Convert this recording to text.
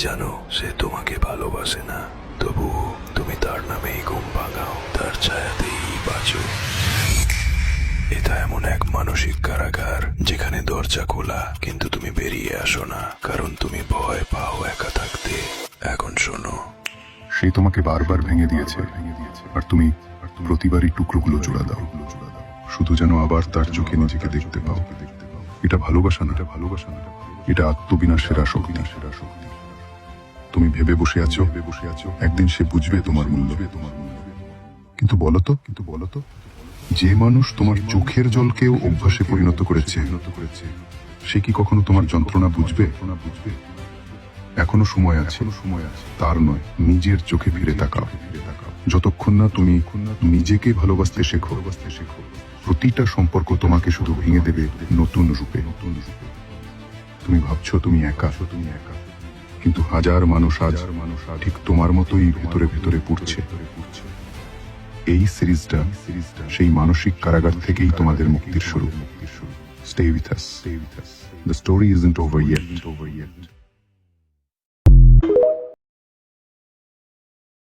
জানো সে তোমাকে ভালোবাসে না, তবুও তুমি তার নামেই ঘুম ভাঙাও, তার ছায়াতেই বাঁচো। এটা এমন এক মানসিক কারাগার যেখানে দরজা খোলা, কিন্তু তুমি বেরিয়ে আসো না, কারণ তুমি ভয় পাও একা থাকতে। এখন শোনো, সে তোমাকে বারবার ভেঙে দিয়েছে, আর তুমি প্রতিবারই টুকরোগুলো জোড়া দাও, শুধু যেন আবার তার চোখে নিজেকে দেখতে পাও। এটা ভালোবাসা না, এটা আত্মবিনাশের আসক্তি। তুমি ভেবে বসে আছো একদিন সে বুঝবে তোমার মূল্য। কিন্তু বলো তো যে মানুষ তোমার চোখের জলকেও অভ্যাসে পরিণত করেছে, সে কি কখনো তোমার যন্ত্রণা বুঝবে? এখনো সময় আছে, তার নয়, নিজের চোখে ফিরে তাকাও। যতক্ষণ না তুমি নিজেকে ভালোবাসতে শেখো, প্রতিটা সম্পর্ক তোমাকে শুধু ভেঙে দেবে নতুন রূপে। তুমি ভাবছো তুমি একা, কিন্তু হাজার মানুষ আজ ঠিক তোমার মতোই ভেতরে ভেতরে পুড়ছে। এই সিরিজটা সেই মানসিক কারাগার থেকেই তোমাদের মুক্তির শুরু। Stay with us. The story isn't over yet.